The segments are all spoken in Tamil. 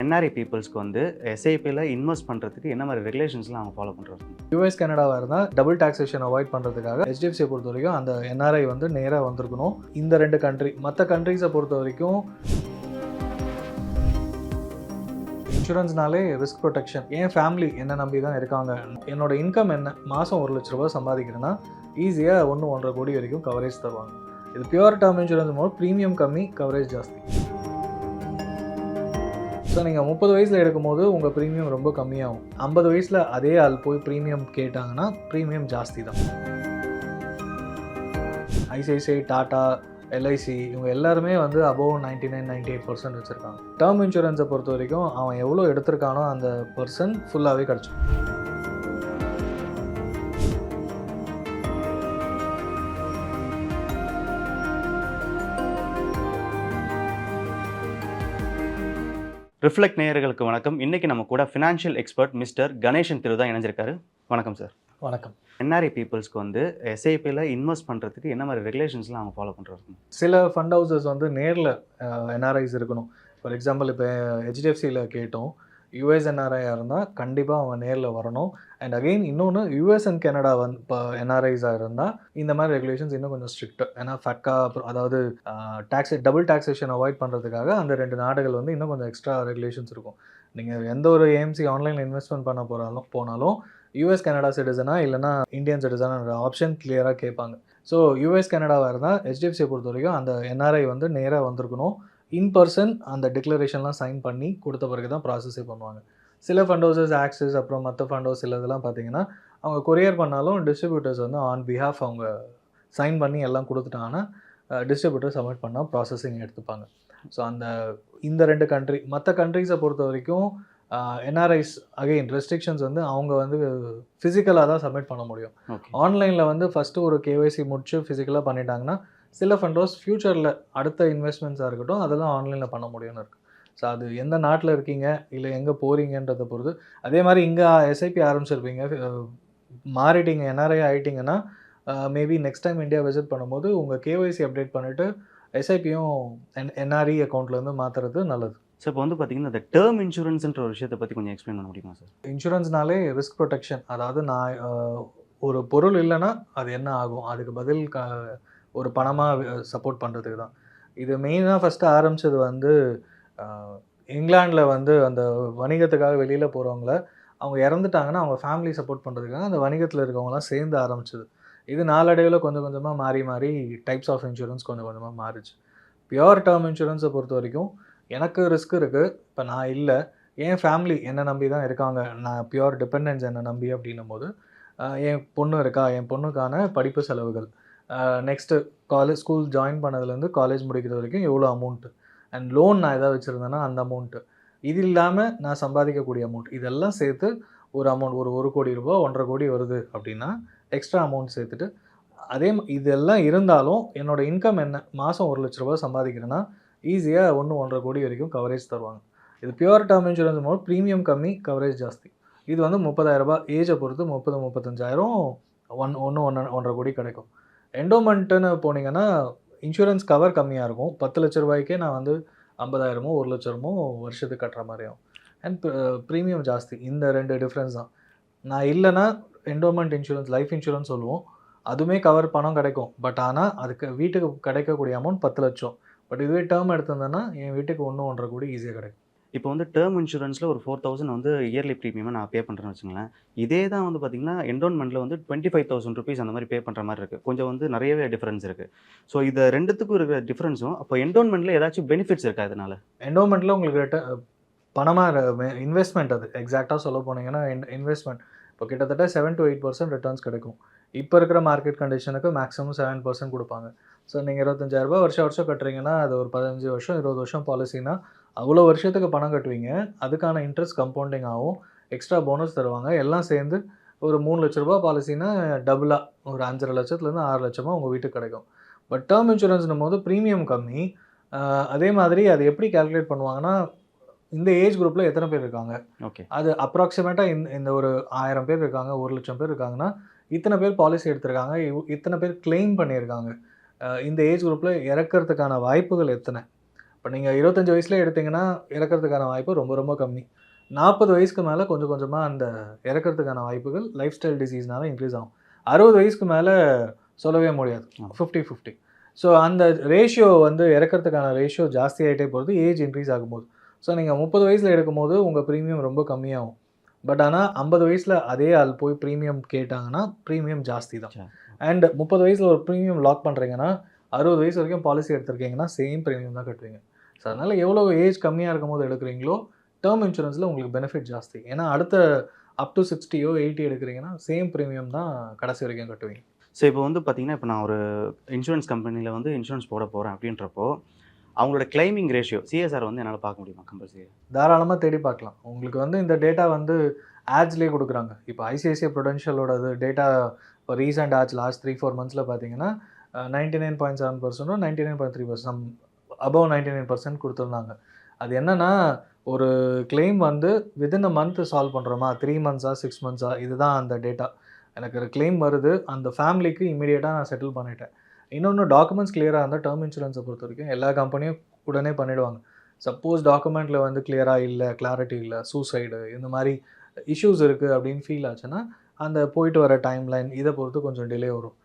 என்ஆர்ஐ பீப்புள்ஸ்க்கு வந்து எஸ்ஐபியில் இன்வெஸ்ட் பண்ணுறதுக்கு என்ன மாதிரி ரெகுலேஷன்ஸ்லாம் அவங்க ஃபாலோ பண்ணுறாங்க? யூஎஸ் கனடாவாக இருந்தால் டபுள் டாக்ஸேஷன் அவாய்ட் பண்ணுறதுக்காக ஹெச்டிஎஃப்சியை பொறுத்த வரைக்கும் அந்த என்ஆர்ஐ வந்து நேராக வந்திருக்கணும். இந்த 2 கண்ட்ரி மற்ற கண்ட்ரிஸை பொறுத்த வரைக்கும் இன்சூரன்ஸ்னாலே ரிஸ்க் ப்ரொடெக்ஷன். என் ஃபேமிலி என்ன நம்பி தான் இருக்காங்க. என்னோட இன்கம் என்ன, மாதம் 1 லட்ச ரூபா சம்பாதிக்கிறேன்னா ஈஸியாக 1.5 கோடி வரைக்கும் கவரேஜ் தருவாங்க. இது பியூர் டேர்ம் இன்சூரன்ஸ் போது ப்ரீமியம் கம்மி, கவரேஜ் ஜாஸ்தி. ஸோ நீங்கள் 30 வயசில் எடுக்கும்போது உங்கள் ப்ரீமியம் ரொம்ப கம்மியாகும். 50 வயசில் அதே ஆள் போய் ப்ரீமியம் கேட்டாங்கன்னா ப்ரீமியம் ஜாஸ்தி தான். ஐசிஐசிஐ, டாடா, எல்ஐசி இவங்க எல்லாருமே வந்து அபோவ் 99-98% வச்சுருக்காங்க. டேர்ம் இன்சூரன்ஸை பொறுத்த வரைக்கும் அவன் எவ்வளோ எடுத்திருக்கானோ அந்த பர்சன் ஃபுல்லாகவே கிடச்சிடும். ரிஃப்ளெக்ட் நேயர்களுக்கு வணக்கம். இன்றைக்கி நம்ம கூட ஃபினான்ஷியல் எக்ஸ்பர்ட் மிஸ்டர் கணேசன் திரு தான் இணைஞ்சிருக்காரு. வணக்கம் சார். வணக்கம். என்ஆர்ஐ பீப்புள்ஸ்க்கு வந்து எஸ்ஐபியில் இன்வெஸ்ட் பண்ணுறதுக்கு என்ன மாதிரி ரெகுலேஷன்ஸ்லாம் அவங்க ஃபாலோ பண்ணுறாங்க? சில ஃபண்ட் ஹவுசஸ் வந்து நேரில் என்ஆர்ஐஸ் இருக்கணும். ஃபார் எக்ஸாம்பிள் இப்போ ஹெச்டிஎஃப்சியில் கேட்டோம், யூஎஸ் என்ஆர்ஐயாக இருந்தால் கண்டிப்பாக அவங்க நேரில் வரணும். அண்ட் அகெயின் இன்னொன்று யூஎஸ் அண்ட் கனடா வந்து இப்போ என்ஆர்ஐஸாக இருந்தால் இந்த மாதிரி ரெகுலேஷன்ஸ் இன்னும் கொஞ்சம் ஸ்ட்ரிக்ட். ஏன்னா ஃபக்கா அதாவது டபுள் டாக்ஸேஷன் அவாய்ட் பண்ணுறதுக்காக அந்த 2 நாடுகள் வந்து இன்னும் கொஞ்சம் எக்ஸ்ட்ரா ரெகுலேஷன்ஸ் இருக்கும். நீங்கள் எந்த ஒரு ஏஎம்சி ஆன்லைனில் இன்வெஸ்ட்மெண்ட் பண்ண போனாலும் யூஎஸ் கனடா சிட்டிசனா இல்லைனா இந்தியன் சிட்டிசனான்ற ஆப்ஷன் கிளியராக கேட்பாங்க. ஸோ யூஎஸ் கனடாவாக இருந்தால் ஹெச்டிஎஃப்சியை பொறுத்த வரைக்கும் அந்த என்ஆர்ஐ வந்து நேராக வந்திருக்கணும். இன் பர்சன் அந்த டிக்ளரேஷன்லாம் சைன் பண்ணி கொடுத்த பிறகு தான் ப்ராசஸே பண்ணுவாங்க. சில ஃபண்ட் ஹவுசஸ், ஆக்சிஸ், அப்புறம் மற்ற ஃபண்ட் ஹவுஸ் இதெல்லாம் பார்த்தீங்கன்னா அவங்க கொரியர் பண்ணாலும் டிஸ்ட்ரிபியூட்டர்ஸ் வந்து ஆன் பிஹாஃப் அவங்க சைன் பண்ணி எல்லாம் கொடுத்துட்டாங்கன்னா டிஸ்ட்ரிபியூட்டர் சப்மிட் பண்ணால் ப்ராசஸிங் எடுத்துப்பாங்க. ஸோ இந்த 2 கண்ட்ரி மற்ற கண்ட்ரிஸை பொறுத்த வரைக்கும் என்ஆர்ஐஸ் அகெயின் ரெஸ்ட்ரிக்ஷன்ஸ் வந்து அவங்க வந்து ஃபிசிக்கலாக தான் சப்மிட் பண்ண முடியும். ஆன்லைனில் வந்து ஃபஸ்ட்டு ஒரு கேஒய்சி முடிச்சு ஃபிசிக்கலாக பண்ணிட்டாங்கன்னா சில ஃபண்ட் ஹவுஸ் ஃப்யூச்சரில் அடுத்த இன்வெஸ்ட்மெண்ட்ஸாக இருக்கட்டும் அதெல்லாம் ஆன்லைனில் பண்ண முடியும்னு இருக்குது. ஸோ அது எந்த நாட்டில் இருக்கீங்க இல்லை எங்கே போகிறீங்கன்றதை பொறுத்து. அதே மாதிரி இங்கே எஸ்ஐபி ஆரம்பிச்சிருப்பீங்க, மாறிட்டீங்க, என்ஆர்ஐ ஆகிட்டிங்கன்னா maybe next time India visit பண்ணும்போது உங்கள் கேஒய்சி அப்டேட் பண்ணிவிட்டு எஸ்ஐபியும் என்ஆர்இ அக்கௌண்ட்லேருந்து மாற்றுறது நல்லது. ஸோ இப்போ வந்து பார்த்தீங்கன்னா இந்த டேர்ம் இன்சூரன்ஸ்ன்ற ஒரு விஷயத்தை பற்றி கொஞ்சம் எக்ஸ்பிளைன் பண்ண முடியுமா சார்? இன்சூரன்ஸ்னாலே risk protection. அதாவது நான் ஒரு பொருள் இல்லைன்னா அது என்ன ஆகும், அதுக்கு பதில் ஒரு பணமாக சப்போர்ட் பண்ணுறதுக்கு தான். இது மெயினாக ஃபஸ்ட்டு ஆரம்பித்தது வந்து இங்கிலாண்டில் வந்து அந்த வணிகத்துக்காக வெளியில் போகிறவங்கள அவங்க இறந்துட்டாங்கன்னா அவங்க ஃபேமிலி சப்போர்ட் பண்ணுறதுக்காக அந்த வணிகத்தில் இருக்கவங்களாம் சேர்ந்து ஆரம்பிச்சது. இது நாளடைவில் கொஞ்சம் கொஞ்சமாக மாறி டைப்ஸ் ஆஃப் இன்சூரன்ஸ் கொஞ்சம் கொஞ்சமாக மாறிச்சு. பியூர் டேர்ம் இன்சூரன்ஸை பொறுத்த வரைக்கும் எனக்கு ரிஸ்க் இருக்குது. இப்போ நான் இல்லை, என் ஃபேமிலி என்னை நம்பி தான் இருக்காங்க, நான் பியூர் டிபெண்டன்ஸ் என்னை நம்பி அப்படின்னும் போது என் பொண்ணு இருக்கா, என் பொண்ணுக்கான படிப்பு செலவுகள், நெக்ஸ்ட்டு ஸ்கூல் ஜாயின் பண்ணதுலேருந்து காலேஜ் முடிக்கிற வரைக்கும் எவ்வளோ அமௌண்ட்டு, அண்ட் லோன் நான் எதாவது வச்சுருந்தேன்னா அந்த அமௌண்ட்டு, இது இல்லாமல் நான் சம்பாதிக்கக்கூடிய அமௌண்ட், இதெல்லாம் சேர்த்து ஒரு அமௌண்ட் ஒரு 1 கோடி ரூபா 1.5 கோடி வருது அப்படின்னா எக்ஸ்ட்ரா அமௌண்ட் சேர்த்துட்டு இதெல்லாம் இருந்தாலும் என்னோடய இன்கம் என்ன, மாதம் 1 லட்ச ரூபா சம்பாதிக்கிறேன்னா ஈஸியாக 1.5 கோடி வரைக்கும் கவரேஜ் தருவாங்க. இது பியூர் டேர்ம் இன்சூரன்ஸ் போது ப்ரீமியம் கம்மி, கவரேஜ் ஜாஸ்தி. இது வந்து 30,000 ரூபா ஏஜை பொறுத்து 30-35,000 1.5 கோடி கிடைக்கும். என்டோமெண்ட்டுன்னு போனீங்கன்னா இன்சூரன்ஸ் கவர் கம்மியாக இருக்கும். 10 லட்ச ரூபாய்க்கே நான் வந்து 50,000 1 லட்சமோ வருஷத்துக்கு கட்டுற மாதிரி ஆகும். அண்ட் ப்ரீமியம் ஜாஸ்தி. இந்த 2 டிஃப்ரென்ஸ் தான். நான் இல்லைன்னா என்டோமெண்ட் இன்சூரன்ஸ், லைஃப் இன்சூரன்ஸ் சொல்லுவோம், அதுவுமே கவர் பணம் கிடைக்கும். பட் ஆனால் அதுக்கு வீட்டுக்கு கிடைக்கக்கூடிய அமௌண்ட் 10 லட்சம். பட் இதுவே டேர்ம் எடுத்திருந்தேன்னா என் வீட்டுக்கு 1.5 கோடி ஈஸியாக கிடைக்கும். இப்போ வந்து டேர்ம் இன்சூரன்ஸில் ஒரு 4,000 வந்து இயர்லி ப்ரீமியமாக நான் பே பண்ணுறேன்னு வச்சுங்களேன். இதே தான் வந்து பார்த்திங்கன்னா என்டோன்மெண்ட்டில் வந்து 25,000 ருபீஸ் அந்த மாதிரி பே பண்ணுற மாதிரி இருக்குது. கொஞ்சம் வந்து நிறையவே டிஃப்ரென்ஸ் இருக்குது. ஸோ இது 2த்துக்கும் இருக்கிற டிஃப்ரென்ஸும் அப்போ என்டோன்மெண்ட்டில் ஏதாச்சும் பெனிஃபிட்ஸ் இருக்கா இதனால்? என்டோமெண்ட்டில் உங்களுக்கு பணமாக இன்வெஸ்ட்மெண்ட், அது எக்ஸாக்டாக சொல்ல போனீங்கன்னா இன்வெஸ்ட்மெண்ட் இப்போ கிட்டத்தட்ட 7-8% ரிட்டர்ன்ஸ் கிடைக்கும். இப்போ இருக்கிற மார்க்கெட் கண்டிஷனுக்கு மேக்ஸிமம் 7% கொடுப்பாங்க. ஸோ நீங்கள் 25,000 ரூபா வருஷம் கட்டுறீங்கன்னா அது ஒரு 15 வருஷம் 20 வருஷம் பாலிசினா அவ்வளோ வருஷத்துக்கு பணம் கட்டுவீங்க. அதுக்கான இன்ட்ரெஸ்ட் கம்பவுண்டிங் ஆகும், எக்ஸ்ட்ரா போனஸ் தருவாங்க. எல்லாம் சேர்ந்து ஒரு 3 லட்ச ரூபா பாலிசினா டபுளாக ஒரு 5.5 லட்சத்துலேருந்து 6 லட்சமாக உங்கள் வீட்டுக்கு கிடைக்கும். பட் டேர்ம் இன்சூரன்ஸ்னும் போது ப்ரீமியம் கம்மி. அதே மாதிரி அது எப்படி கால்குலேட் பண்ணுவாங்கன்னா இந்த ஏஜ் குரூப்பில் எத்தனை பேர் இருக்காங்க, ஓகே, அது அப்ராக்சிமேட்டாக இந்த ஒரு 1000 பேர் இருக்காங்க, 1 லட்சம் பேர் இருக்காங்கன்னா இத்தனை பேர் பாலிசி எடுத்திருக்காங்க, இத்தனை பேர் கிளைம் பண்ணியிருக்காங்க, இந்த ஏஜ் குரூப்பில் இறக்கிறதுக்கான வாய்ப்புகள் எத்தனை, இப்போ நீங்கள் 25 வயசுல எடுத்தீங்கன்னா இறக்கறதுக்கான வாய்ப்பு ரொம்ப ரொம்ப கம்மி. 40 வயசுக்கு மேலே கொஞ்சம் கொஞ்சமாக அந்த இறக்கறதுக்கான வாய்ப்புகள் லைஃப் ஸ்டைல் டிசீஸ்னால இன்க்ரீஸ் ஆகும். 60 வயசுக்கு மேலே சொல்லவே முடியாது. ஆ. 50-50. ஸோ அந்த ரேஷியோ வந்து இறக்கறதுக்கான ரேஷியோ ஜாஸ்தி ஆகிட்டே போகுது ஏஜ் இன்க்ரீஸ் ஆகும்போது. ஸோ நீங்கள் 30 வயசில் எடுக்கும்போது உங்கள் ப்ரீமியம் ரொம்ப கம்மியாகும். பட் ஆனால் 50 வயசில் அதே ஆள் போய் ப்ரீமியம் கேட்டாங்கன்னா ப்ரீமியம் ஜாஸ்தி தான். சரி. அண்ட் 30 வயசில் ஒரு ப்ரீமியம் லாக் பண்ணுறீங்கன்னா 60 வயசு வரைக்கும் பாலிசி எடுத்திருக்கீங்கன்னா சேம் ப்ரீமியம் தான் கட்டுவீங்க. ஸோ அதனால் எவ்வளோ ஏஜ் கம்மியாக இருக்கும்போது எடுக்கிறீங்களோ டேர்ம் இன்சூரன்ஸில் உங்களுக்கு பெனிஃபிட் ஜாஸ்தி. ஏன்னா அடுத்த அப் டு 60 80 எடுக்கிறீங்கன்னா சேம் ப்ரீமியம் தான் கடைசி வரைக்கும் கட்டுவீங்க. ஸோ இப்போ வந்து பார்த்தீங்கன்னா, இப்போ நான் ஒரு இன்சூரன்ஸ் கம்பெனியில் வந்து இன்சூரன்ஸ் போட போகிறேன் அப்படின்றப்போ, அவங்களோட கிளைமிங் ரேஷியோ சிஎஸ்ஆர் வந்து என்னால் பார்க்க முடியுமா கம்பல்சரி? தாராளமாக தேடி பார்க்கலாம். உங்களுக்கு வந்து இந்த டேட்டா வந்து ஆட்ஸ்லேயே கொடுக்குறாங்க. இப்போ ஐசிஐசிஐ ப்ரூடென்ஷியலோடது டேட்டா இப்போ ரீசெண்ட் ஆட்ஸ் லாஸ்ட் 3-4 மந்த்ஸில் பார்த்தீங்கன்னா 99.7%, 99.3%, சம் அபவ் 99% கொடுத்துருந்தாங்க. அது என்னன்னா, ஒரு கிளைம் வந்து வித்தின் அ மந்த் சால்வ் பண்ணுறோமா, 3 மந்த்ஸா 6 மந்த்ஸா, இதுதான் அந்த டேட்டா. எனக்கு ஒரு கிளைம் வருது, அந்த ஃபேமிலிக்கு இமீடியட்டாக நான் செட்டில் பண்ணிட்டேன். இன்னொன்று டாக்குமெண்ட்ஸ் கிளியராக இருந்தால் டேர்ம் இன்சூரன்ஸை பொறுத்த வரைக்கும் எல்லா கம்பெனியும் உடனே பண்ணிவிடுவாங்க. சப்போஸ் டாக்குமெண்ட்டில் வந்து கிளியராக இல்லை, கிளாரிட்டி இல்லை, சூசைடு இந்த மாதிரி இஷ்யூஸ் இருக்குது அப்படின்னு ஃபீல் ஆச்சுன்னா, அந்த போயிட்டு வர டைம்லைன் இதை பொறுத்து கொஞ்சம் டிலே வரும்.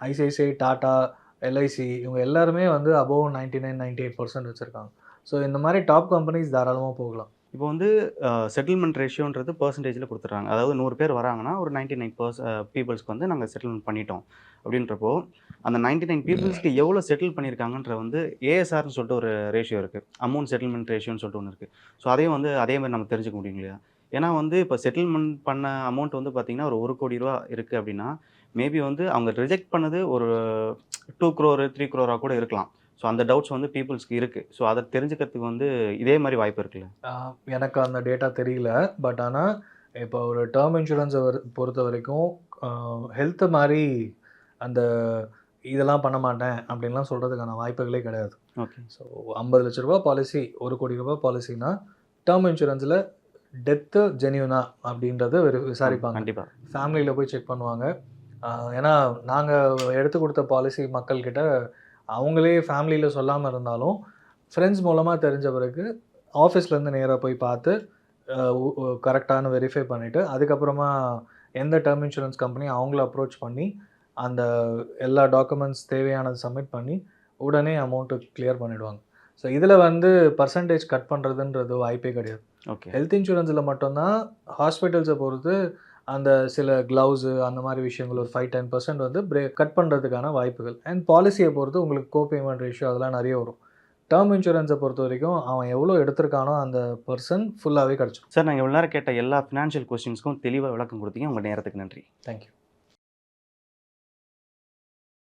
ஐசிஐசிஐ, டாடா, எல்ஐசி இவங்க எல்லாருமே வந்து அபோவ் 99-98% வச்சுருக்காங்க. ஸோ இந்த மாதிரி டாப் கம்பெனிஸ் தாராளமாக போகலாம். இப்போ வந்து செட்டில்மெண்ட் ரேஷியோன்றது பெர்சன்டேஜில் கொடுத்துட்றாங்க. அதாவது 100 பேர் வராங்கன்னா, ஒரு 99 பீப்பிள்ஸ்க்கு வந்து நாங்கள் செட்டில்மெண்ட் பண்ணிட்டோம் அப்படின்றப்போ, அந்த 99 பீப்பிள்ஸ்க்கு எவ்வளோ செட்டில் பண்ணியிருக்காங்கன்ற வந்து ஏஎஸ்ஆர்னு சொல்லிட்டு ஒரு ரேஷியோ இருக்குது. அமௌண்ட் செட்டில்மெண்ட் ரேஷியோன்னு சொல்லிட்டு ஒன்று இருக்குது. ஸோ அதையும் வந்து அதே மாதிரி நம்ம தெரிஞ்சுக்க முடியும் இல்லையா? ஏன்னா வந்து இப்போ செட்டில்மெண்ட் பண்ண அமௌண்ட் வந்து பார்த்தீங்கன்னா, ஒரு 1 கோடி ரூபா இருக்குது அப்படின்னா, மேபி வந்து அவங்க ரிஜெக்ட் பண்ணது ஒரு 2 crore 3 crore கூட இருக்கலாம். ஸோ அந்த டவுட்ஸ் வந்து பீப்புள்ஸ்க்கு இருக்குது. ஸோ அதை தெரிஞ்சுக்கிறதுக்கு வந்து இதே மாதிரி வாய்ப்பு இருக்குல்ல? எனக்கு அந்த டேட்டா தெரியல. பட் ஆனால் இப்போ ஒரு டேர்ம் இன்சூரன்ஸை பொறுத்த வரைக்கும் ஹெல்த்து மாதிரி அந்த இதெல்லாம் பண்ண மாட்டேன் அப்படின்லாம் சொல்கிறதுக்கான வாய்ப்புகளே கிடையாது. ஓகே. ஸோ 50 லட்ச ரூபா பாலிசி, 1 கோடி ரூபா பாலிசினா டேர்ம் இன்சூரன்ஸில் டெத்து ஜென்யூனா அப்படின்றத விசாரிப்பாங்க. கண்டிப்பாக. ஃபேமிலியில் போய் செக் பண்ணுவாங்க. ஏன்னா நாங்கள் எடுத்து கொடுத்த பாலிசி மக்கள்கிட்ட அவங்களே ஃபேமிலியில் சொல்லாமல் இருந்தாலும் ஃப்ரெண்ட்ஸ் மூலமாக தெரிஞ்ச பிறகு ஆஃபீஸ்லேருந்து நேராக போய் பார்த்து கரெக்டான வெரிஃபை பண்ணிவிட்டு அதுக்கப்புறமா எந்த டேர்ம் இன்சூரன்ஸ் கம்பெனி அவங்கள அப்ரோச் பண்ணி அந்த எல்லா டாக்குமெண்ட்ஸ் தேவையானது சப்மிட் பண்ணி உடனே அமௌண்ட்டு கிளியர் பண்ணிவிடுவாங்க. ஸோ இதில் வந்து பர்சன்டேஜ் கட் பண்ணுறதுன்றது வாய்ப்பே கிடையாது. ஓகே. ஹெல்த் இன்சூரன்ஸில் மட்டும்தான் ஹாஸ்பிட்டல்ஸை பொறுத்து அந்த சில க்ளவுஸு அந்த மாதிரி விஷயங்கள் ஒரு 5-10% வந்து கட் பண்ணுறதுக்கான வாய்ப்புகள். அண்ட் பாலிசியை பொறுத்து உங்களுக்கு கோபேமெண்ட் ரேஷியோ அதெல்லாம் நிறைய வரும். டேர்ம் இன்சூரன்ஸை பொறுத்த வரைக்கும் அவன் எவ்வளோ எடுத்திருக்கானோ அந்த பர்சன் ஃபுல்லாகவே கிடச்சிடும். சார், நாங்கள் இவ்வளோ நேரம் கேட்ட எல்லா ஃபினான்ஷியல் கொஸ்டின்ஸ்க்கும் தெளிவாக விளக்கம் கொடுத்தீங்க. உங்கள் நேரத்துக்கு நன்றி. தேங்க்யூ.